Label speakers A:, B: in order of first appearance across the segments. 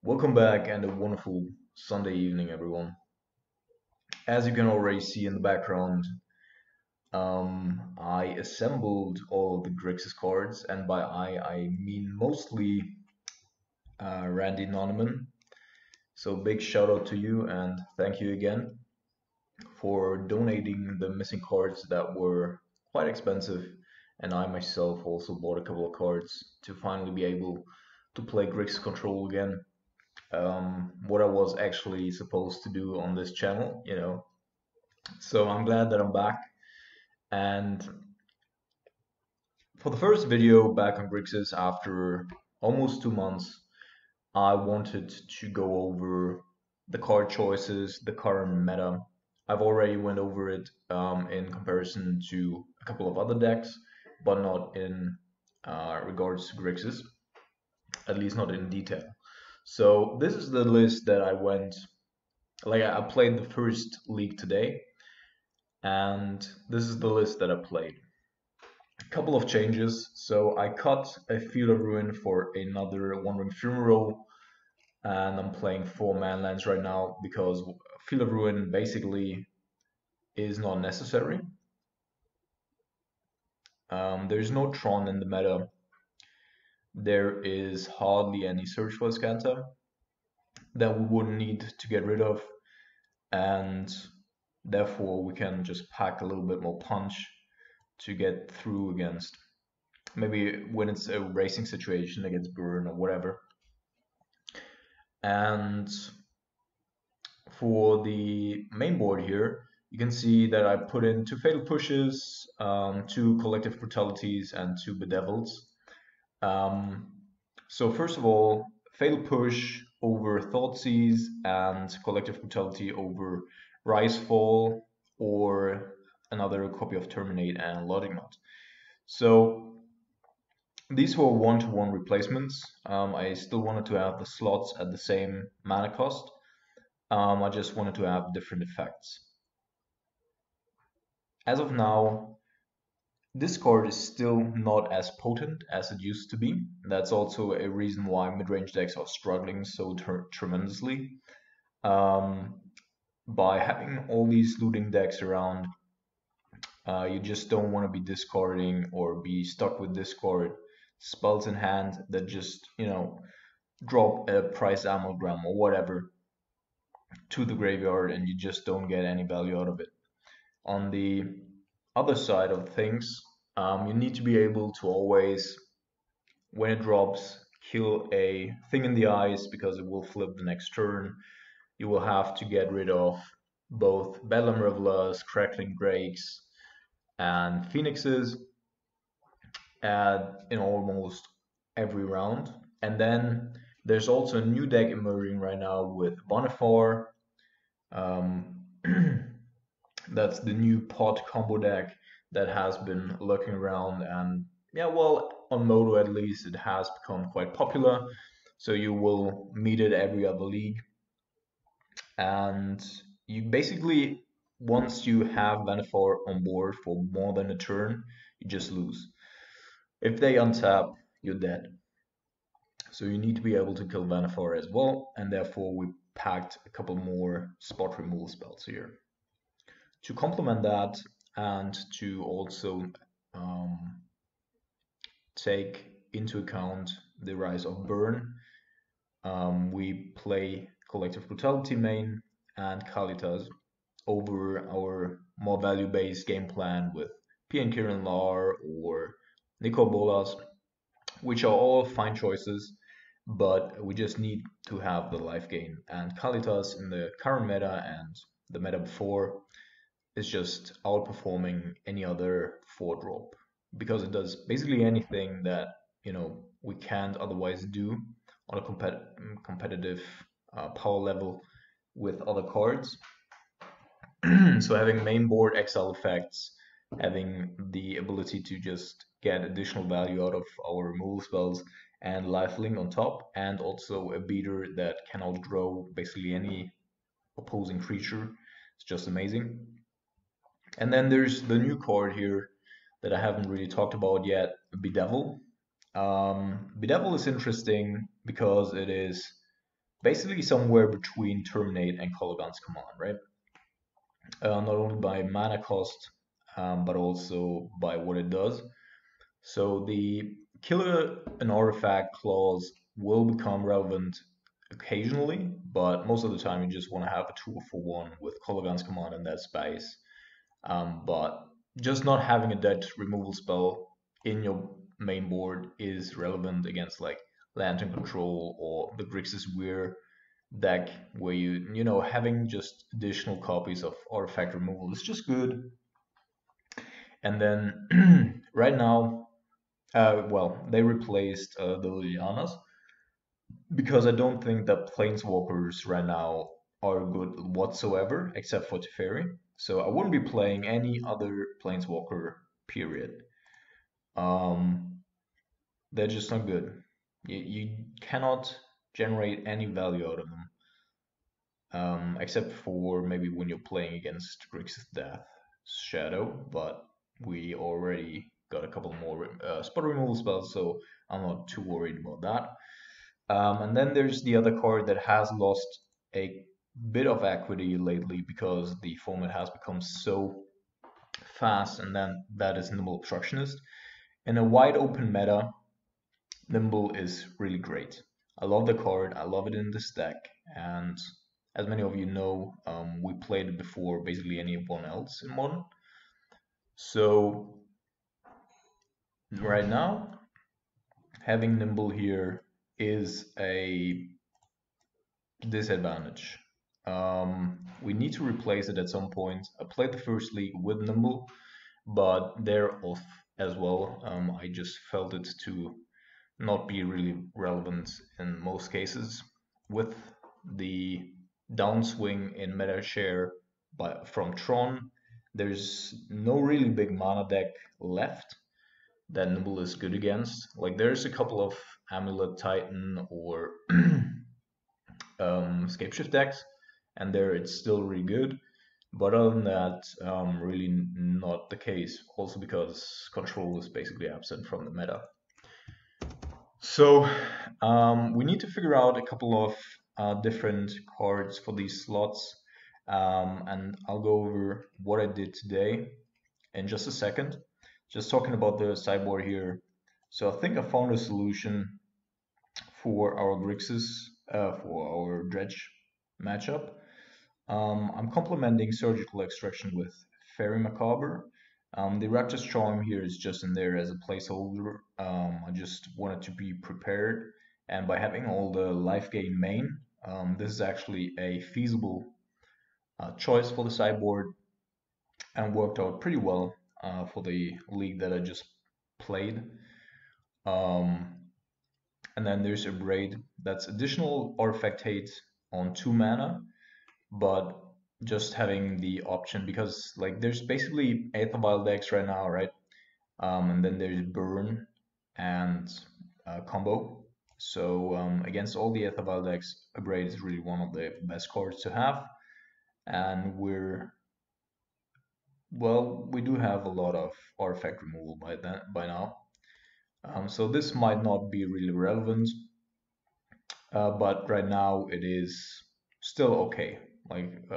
A: Welcome back and a wonderful Sunday evening, everyone. As you can already see in the background, I assembled all the Grixis cards, and by I mean mostly Randy Noneman. So big shout out to you and thank you again for donating the missing cards that were quite expensive. And I myself also bought a couple of cards to finally be able to play Grixis Control again. What I was actually supposed to do on this channel. So I'm glad that I'm back. And for the first video back on Grixis after almost 2 months, I wanted to go over the card choices, the current meta. I've already went over it in comparison to a couple of other decks, but not in regards to Grixis, at least not in detail. So this is the list that I played the first league today, and this is the list that I played. A couple of changes. So I cut a Field of Ruin for another One Ring Funeral, and I'm playing 4-man lands right now because Field of Ruin basically is not necessary. There's no Tron in the meta. There is hardly any Search for Scanta that we wouldn't need to get rid of, and therefore we can just pack a little bit more punch to get through against maybe when it's a racing situation against burn or whatever. And for the main board here, you can see that I put in 2 Fatal Pushes, 2 Collective Brutalities, and 2 Bedevils. So first of all, Fatal Push over Thoughtseize and Collective Brutality over Rise/Fall, or another copy of Terminate and Logic Knot. So these were one-to-one replacements. I still wanted to have the slots at the same mana cost. I just wanted to have different effects. As of now, this card is still not as potent as it used to be. That's also a reason why mid-range decks are struggling so tremendously. By having all these looting decks around, you just don't want to be discarding or be stuck with discard spells in hand that just, drop a price amalgam or whatever to the graveyard and you just don't get any value out of it. On the other side of things, you need to be able to always, when it drops, kill a thing in the eyes because it will flip the next turn. You will have to get rid of both Bedlam Revelers, Crackling Drakes, and Phoenixes in almost every round. And then there's also a new deck emerging right now with Bonifor. That's the new pot combo deck that has been lurking around, and yeah, well, on Modo at least it has become quite popular. So you will meet it every other league, and you basically, once you have Vanafor on board for more than a turn, you just lose. If they untap, you're dead. So you need to be able to kill Vanafor as well, and therefore we packed a couple more spot removal spells here. To complement that, and to also take into account the rise of burn, we play Collective Brutality main and Kalitas over our more value-based game plan with Pian Kiran Lar or Nicol Bolas, which are all fine choices, but we just need to have the life gain. And Kalitas in the current meta and the meta before is just outperforming any other 4-drop because it does basically anything that we can't otherwise do on a competitive power level with other cards. So having main board exile effects, having the ability to just get additional value out of our removal spells, and lifelink on top, and also a beater that can outgrow basically any opposing creature. It's just amazing. And then there's the new card here that I haven't really talked about yet, Bedevil. Bedevil is interesting because it is basically somewhere between Terminate and Kolaghan's Command, right? Not only by mana cost, but also by what it does. So the killer an artifact clause will become relevant occasionally, but most of the time you just want to have a 2-for-1 with Kolaghan's Command in that space. But just not having a dead removal spell in your main board is relevant against like Lantern Control or the Grixis Weir deck, where you know, having just additional copies of artifact removal is just good. And then right now, well, they replaced the Lilianas because I don't think that Planeswalkers right now are good whatsoever, except for Teferi. So I wouldn't be playing any other Planeswalker, period. Um, they're just not good. You cannot generate any value out of them. Except for maybe when you're playing against Grixis Death Shadow, but we already got a couple more spot removal spells, so I'm not too worried about that. And then there's the other card that has lost a bit of equity lately because the format has become so fast, and then that is Nimble Obstructionist. In a wide open meta, Nimble is really great. I love the card, I love it in this deck, and as many of you know, we played it before basically anyone else in Modern. So right now, having Nimble here is a disadvantage. We need to replace it at some point. I played the first league with Nimble, but they're off as well. I just felt it to not be really relevant in most cases. With the downswing in meta share from Tron, there's no really big mana deck left that Nimble is good against. Like there's a couple of Amulet Titan or Scapeshift decks, and there it's still really good. But other than that, really not the case. Also because control is basically absent from the meta. So we need to figure out a couple of different cards for these slots, and I'll go over what I did today in just a second. Just talking about the sideboard here. So I think I found a solution for our Grixis, for our Dredge matchup. I'm complementing Surgical Extraction with Fairy Macabre. The Raptor's Charm here is just in there as a placeholder. I just wanted to be prepared, and by having all the life gain main, this is actually a feasible choice for the sideboard and worked out pretty well for the league that I just played. And then there's a Braid that's additional artifact hate on 2 mana, but just having the option, because like there's basically Aether Vial decks right now, right? And then there's Burn and Combo. So against all the Aether Vial decks, a Braid is really one of the best cards to have. And we do have a lot of artifact removal by now. So this might not be really relevant, but right now it is still okay. Like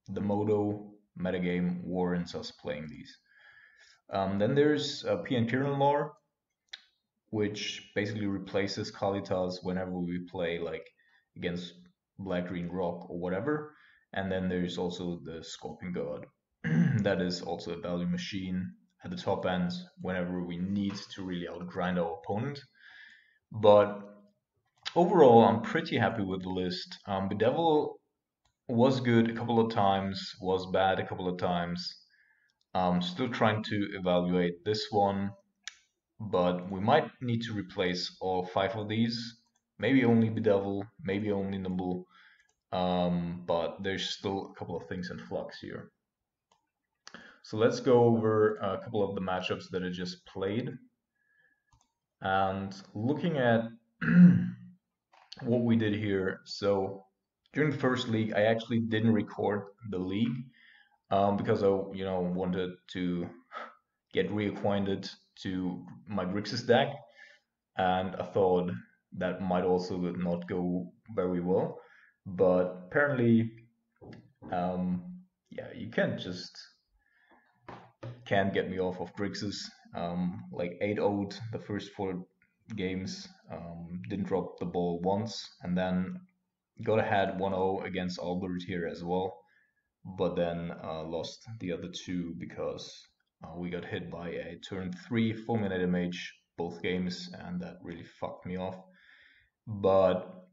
A: the Modo metagame warrants us playing these. Then there's PN Kiran Lore, which basically replaces Kalitas whenever we play like against Black Green Rock or whatever. And then there's also the Scorpion God. That is also a value machine at the top end whenever we need to really outgrind our opponent. But overall, I'm pretty happy with the list. Bedevil was good a couple of times, was bad a couple of times. Still trying to evaluate this one, but we might need to replace all 5 of these. Maybe only Bedevil, maybe only Nimble, but there's still a couple of things in flux here. So let's go over a couple of the matchups that I just played. And looking at what we did here, so during the first league, I actually didn't record the league because I, wanted to get reacquainted to my Grixis deck, and I thought that might also not go very well. But apparently, um, yeah, you can't get me off of Grixis. Like 8-0 the first four games, didn't drop the ball once, and then got ahead 1-0 against Albert here as well, but then lost the other two because we got hit by a turn 3 fulminator mage both games, and that really fucked me off. But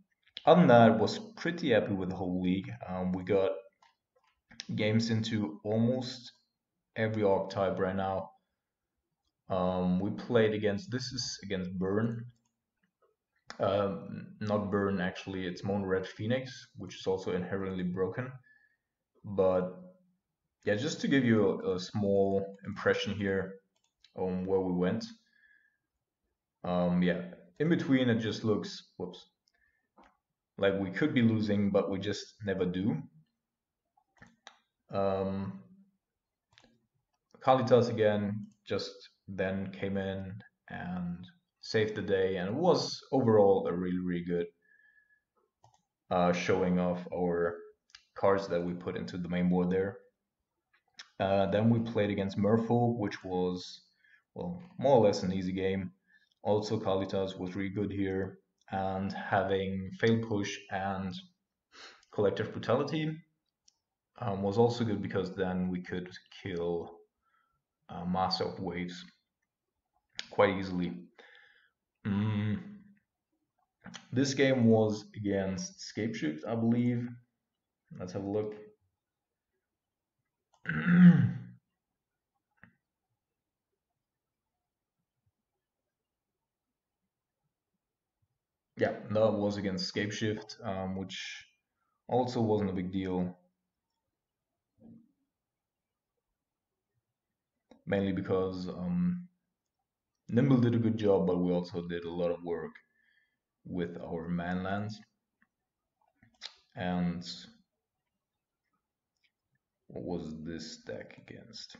A: other than that, was pretty happy with the whole league. We got games into almost every archetype right now. We played against, this is against Burn. Not Burn actually, it's Mono Red Phoenix, which is also inherently broken. But yeah, just to give you a small impression here on where we went. Yeah, in between it just looks, whoops, like we could be losing, but we just never do. Kalitas again just then came in and saved the day, and it was overall a really good showing of our cards that we put into the main board there. Then we played against Murpho, which was, well, more or less an easy game. Also, Kalitas was really good here, and having Fail Push and Collective Brutality was also good because then we could kill Master of Waves quite easily. Mm. This game was against Scapeshift, I believe. Let's have a look. Yeah, that was against Scapeshift, which also wasn't a big deal. Mainly because Nimble did a good job, but we also did a lot of work with our manlands. And what was this deck against?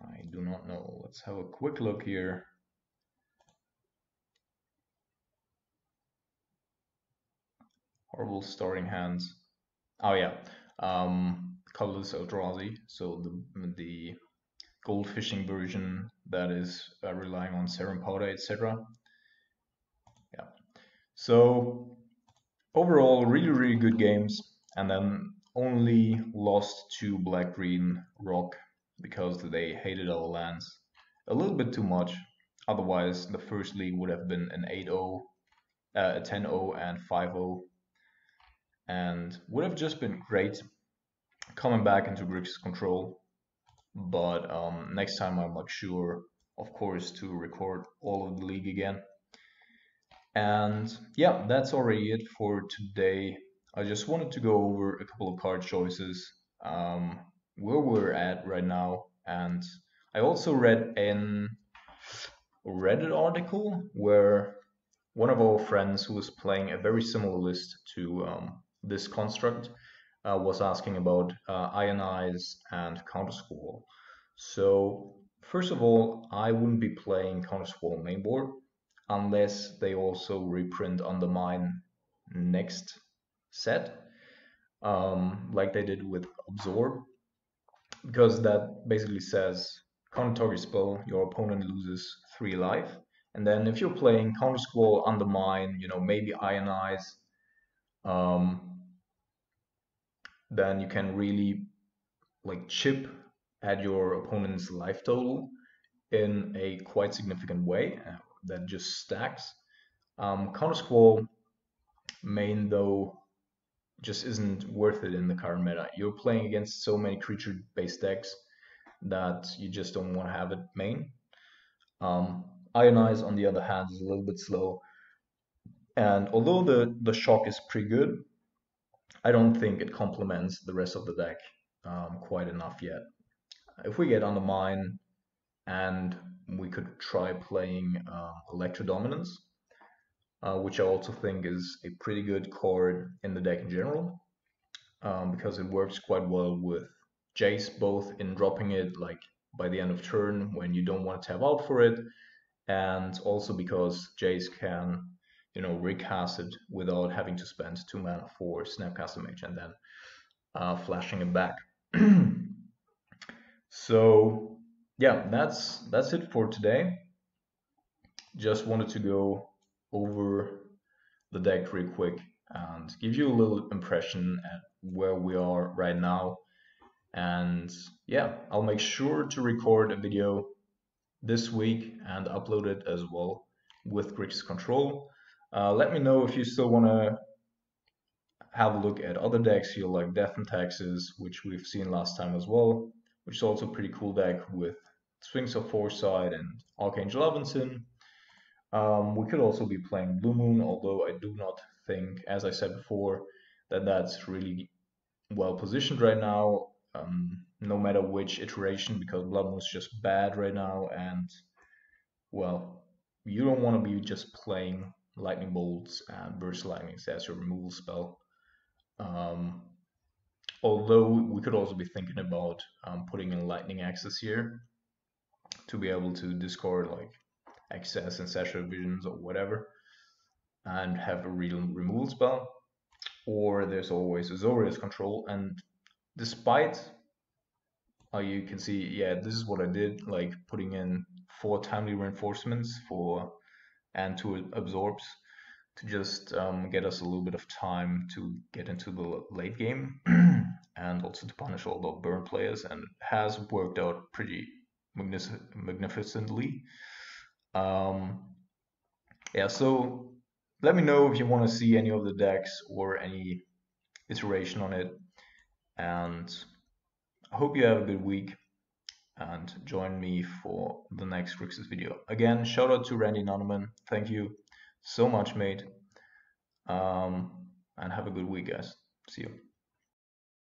A: I do not know. Let's have a quick look here. Horrible starting hands. Oh yeah, colorless Eldrazi. So the gold fishing version that is relying on serum powder, etc. Yeah. So overall, really good games, and then only lost to Black Green Rock because they hated our lands a little bit too much. Otherwise, the first league would have been an 8-0, a 10-0, and 5-0, and would have just been great coming back into Grixis control. But next time I'm like sure, of course, to record all of the league again. And yeah, that's already it for today. I just wanted to go over a couple of card choices, where we're at right now. And I also read an Reddit article where one of our friends who was playing a very similar list to this construct was asking about Ionize and Countersquall. So first of all, I wouldn't be playing Countersquall mainboard unless they also reprint Undermine next set, like they did with Absorb, because that basically says counter target spell, your opponent loses 3 life. And then if you're playing Countersquall, Undermine, maybe Ionize, then you can really like chip at your opponent's life total in a quite significant way that just stacks. Countersquall main though just isn't worth it in the current meta. You're playing against so many creature-based decks that you just don't want to have it main. Ionize, on the other hand, is a little bit slow. And although the shock is pretty good, I don't think it complements the rest of the deck quite enough yet. If we get Undermine and we could try playing Electro Dominance, which I also think is a pretty good card in the deck in general, because it works quite well with Jace, both in dropping it like by the end of turn when you don't want to tap out for it, and also because Jace can, recast it without having to spend 2 mana for Snapcaster Mage and then flashing it back. So yeah, that's it for today. Just wanted to go over the deck real quick and give you a little impression at where we are right now. And yeah, I'll make sure to record a video this week and upload it as well with Grixis control. Let me know if you still want to have a look at other decks here like Death and Taxes, which we've seen last time as well, which is also a pretty cool deck with Sphinx of Foresight and Archangel Levinson. We could also be playing Blue Moon, although I do not think, as I said before, that that's really well positioned right now, no matter which iteration, because Blood Moon's just bad right now, and well, you don't want to be just playing Lightning Bolts and Burst Lightnings as your removal spell. Although we could also be thinking about putting in Lightning Axis here to be able to discard like Access and Saturated Visions or whatever and have a real removal spell. Or there's always Azorius control, and despite you can see, yeah, this is what I did, like putting in 4 timely reinforcements and 2 absorbs to just get us a little bit of time to get into the late game and also to punish all the burn players, and it has worked out pretty magnificently. Yeah, so let me know if you want to see any of the decks or any iteration on it, and I hope you have a good week and join me for the next Grixis video. Again, shout out to Randy Noneman. Thank you so much, mate. And have a good week, guys. See you.